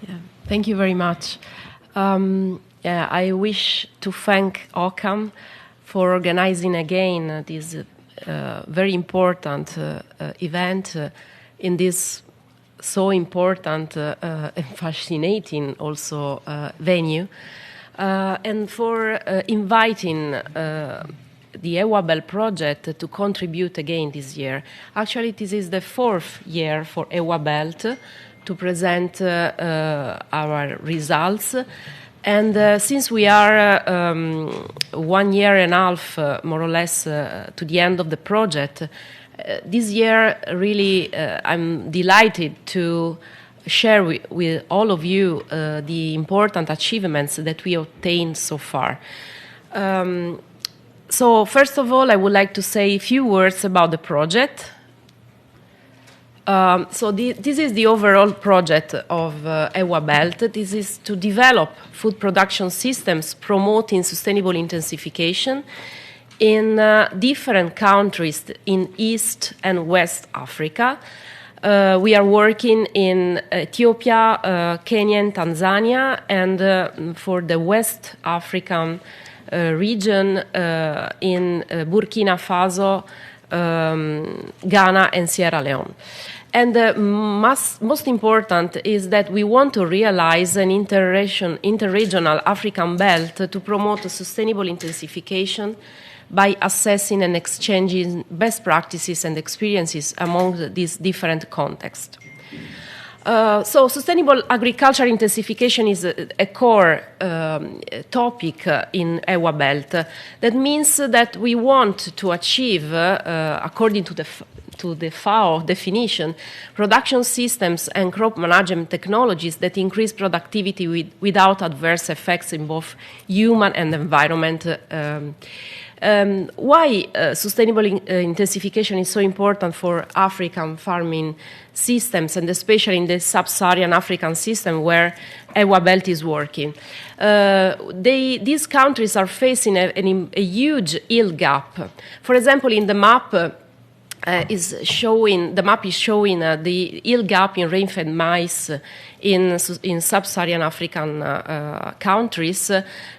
Yeah. Thank you very much. I wish to thank OCCAM for organizing again this very important event in this so important and fascinating also venue, and for inviting the EWABELT project to contribute again this year. Actually, this is the 4th year for EWABELT to present our results. And since we are 1 year and a half, more or less, to the end of the project, this year really I'm delighted to share with all of you the important achievements that we obtained so far. So first of all, I would like to say a few words about the project. This is the overall project of EWABELT. This is to develop food production systems promoting sustainable intensification in different countries in East and West Africa. We are working in Ethiopia, Kenya, and Tanzania, and for the West African region in Burkina Faso, Ghana, and Sierra Leone. And most important is that we want to realize an interregional African belt to promote sustainable intensification by assessing and exchanging best practices and experiences among these different contexts. So sustainable agriculture intensification is a core topic in EWABELT. That means that we want to achieve, according to the FAO definition, production systems and crop management technologies that increase productivity without adverse effects in both human and environment. Why sustainable intensification is so important for African farming systems, and especially in the sub-Saharan African system where EWABELT is working. These countries are facing a huge yield gap. For example, in the map, is showing the yield gap in rain-fed maize in sub-Saharan African countries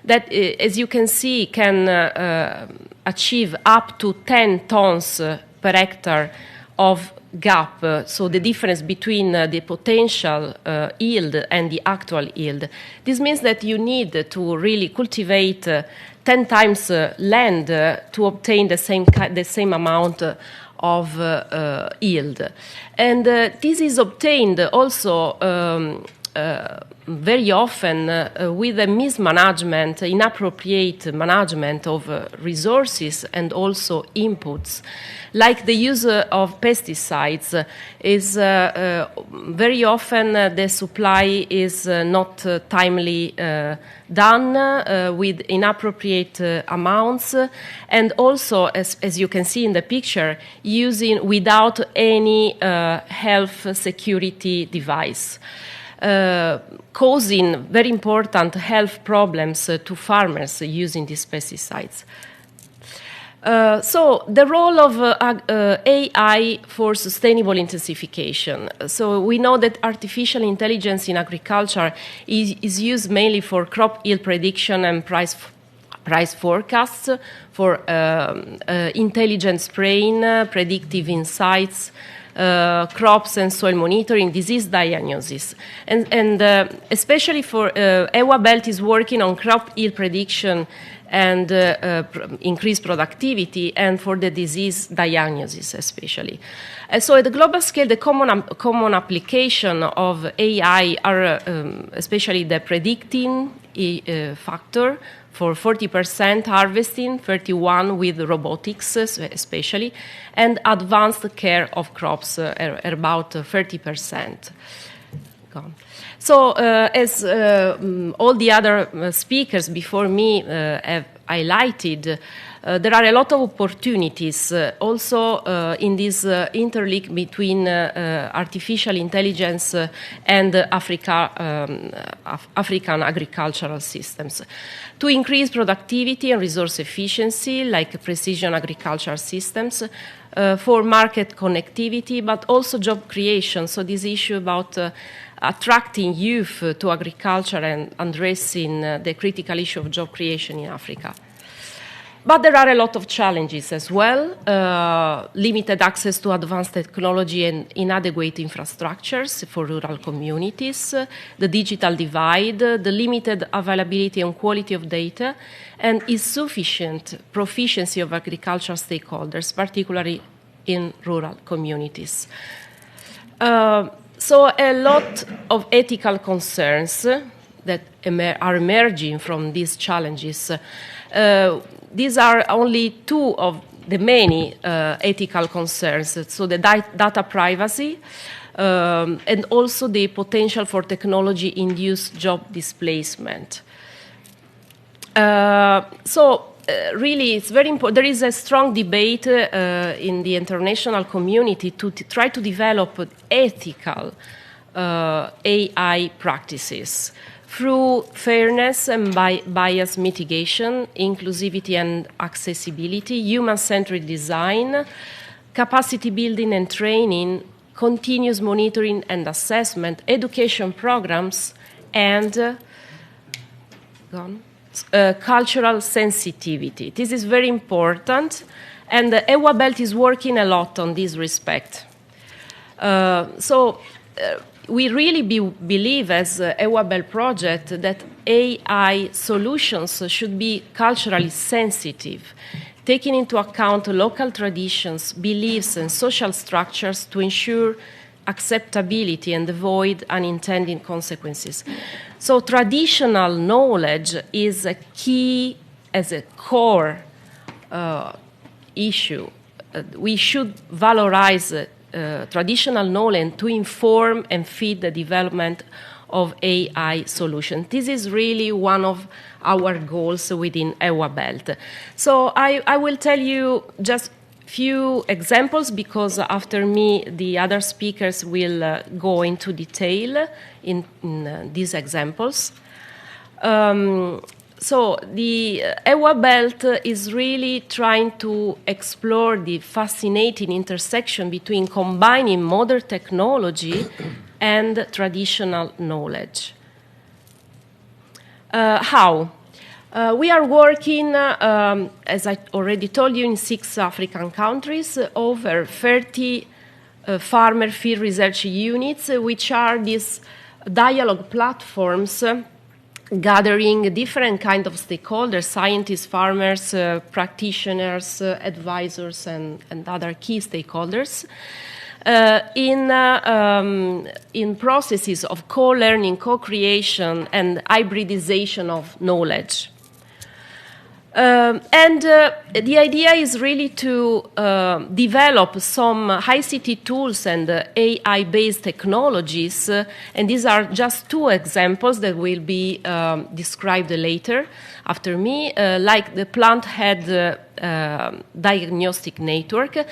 that, as you can see, can achieve up to 10 tons per hectare of gap, so the difference between the potential yield and the actual yield. This means that you need to really cultivate 10 times land to obtain the same amount of yield. And this is obtained also very often with a mismanagement, inappropriate management of resources and also inputs. Like the use of pesticides is very often the supply is not timely done with inappropriate amounts, and also, as you can see in the picture, using without any health security device. Causing very important health problems to farmers using these pesticides. So the role of AI for sustainable intensification. So we know that artificial intelligence in agriculture is used mainly for crop yield prediction and price forecasts, for intelligent spraying, predictive insights, crops and soil monitoring, disease diagnosis. And especially for EWABELT is working on crop yield prediction and increased productivity, and for the disease diagnosis especially. So at the global scale, the common application of AI are especially the predicting factor for 40% harvesting, 31% with robotics especially, and advanced care of crops about 30%. So as all the other speakers before me have highlighted, there are a lot of opportunities also in this interlink between artificial intelligence and African agricultural systems. To increase productivity and resource efficiency, like precision agricultural systems, for market connectivity, but also job creation. So this issue about attracting youth to agriculture and addressing the critical issue of job creation in Africa. But there are a lot of challenges as well. Limited access to advanced technology and inadequate infrastructures for rural communities, the digital divide, the limited availability and quality of data, and insufficient proficiency of agricultural stakeholders, particularly in rural communities. So a lot of ethical concerns that are emerging from these challenges. These are only two of the many ethical concerns. So the data privacy and also the potential for technology-induced job displacement. Really, it's very important. There is a strong debate in the international community to try to develop ethical AI practices through fairness and bias mitigation, inclusivity and accessibility, human-centered design, capacity building and training, continuous monitoring and assessment, education programs, and cultural sensitivity. This is very important, and the EWABELT is working a lot on this respect. We really believe as EWABELT project that AI solutions should be culturally sensitive, taking into account local traditions, beliefs, and social structures to ensure acceptability and avoid unintended consequences. So traditional knowledge is a key, as a core issue. We should valorize traditional knowledge to inform and feed the development of AI solutions. This is really one of our goals within EWABELT. So I will tell you just few examples, because after me the other speakers will go into detail in these examples. So the EWABELT is really trying to explore the fascinating intersection between combining modern technology and traditional knowledge. How? We are working, as I already told you, in 6 African countries, over 30 farmer field research units, which are these dialogue platforms gathering different kinds of stakeholders, scientists, farmers, practitioners, advisors, and other key stakeholders, in processes of co-learning, co-creation, and hybridization of knowledge. The idea is really to develop some ICT tools and AI-based technologies, and these are just 2 examples that will be described later after me, like the plant head diagnostic network,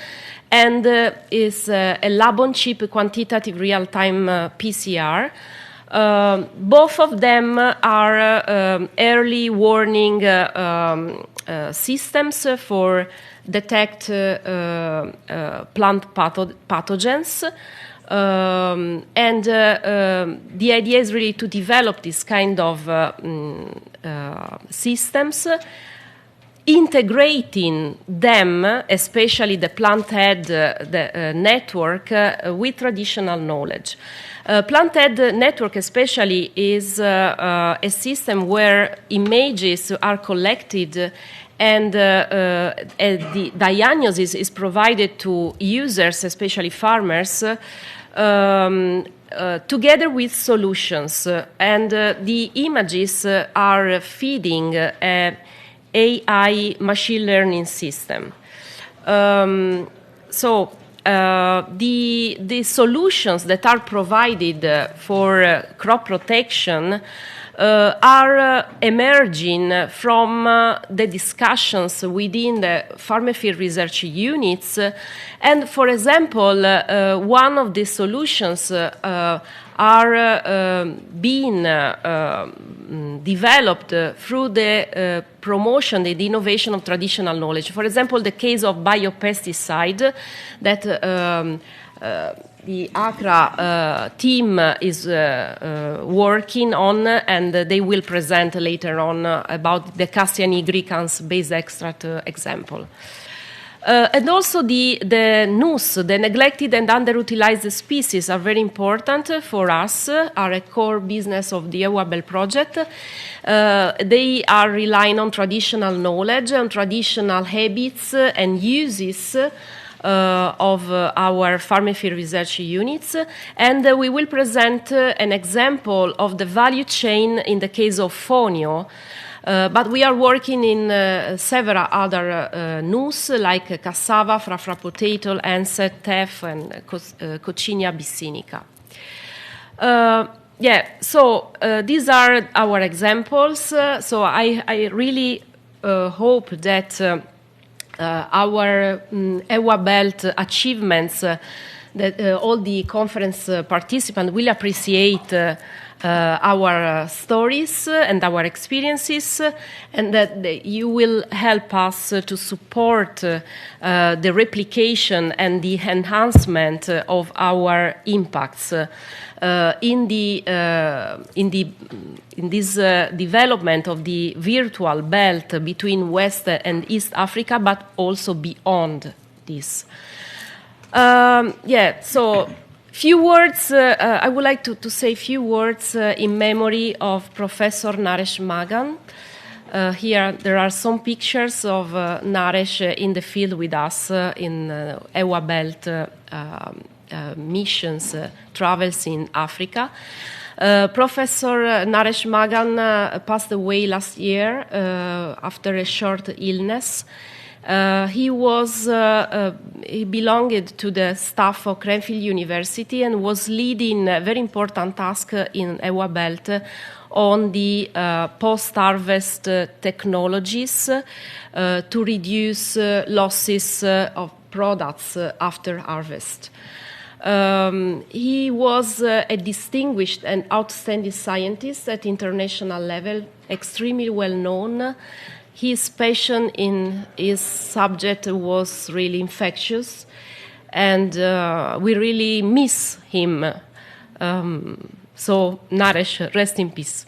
and is a lab-on-chip quantitative real-time PCR. Both of them are early warning systems for detect plant pathogens. The idea is really to develop this kind of systems, integrating them, especially the plant head network, with traditional knowledge. Plant head network especially is a system where images are collected and the diagnosis is provided to users, especially farmers, together with solutions. And the images are feeding an AI machine learning system. The solutions that are provided for crop protection are emerging from the discussions within the farmer field research units. And for example, one of the solutions are being developed through the promotion, the innovation of traditional knowledge. For example, the case of biopesticide that the ACRA team is working on, and they will present later on about the Cassia nigricans base extract example. And also the NUS, the neglected and underutilized species, are very important for us, are a core business of the EWABELT project. They are relying on traditional knowledge, on traditional habits and uses of our farm and field research units, and we will present an example of the value chain in the case of fonio. But we are working in several other NUS like cassava, frafra potato, anset, teff, and Coccinia abyssinica. So these are our examples. So I really hope that our EWABELT achievements, that all the conference participants will appreciate our stories and our experiences, and that you will help us to support the replication and the enhancement of our impacts in this development of the virtual belt between West and East Africa, but also beyond this. So few words, I would like to say a few words in memory of Professor Naresh Magan. Here there are some pictures of Naresh in the field with us in EWABELT missions, travels in Africa. Professor Naresh Magan passed away last year after a short illness. He belonged to the staff of Cranfield University and was leading a very important task in EWABELT on the post-harvest technologies to reduce losses of products after harvest. He was a distinguished and outstanding scientist at international level, extremely well known. His passion in his subject was really infectious, and we really miss him. So, Naresh, rest in peace.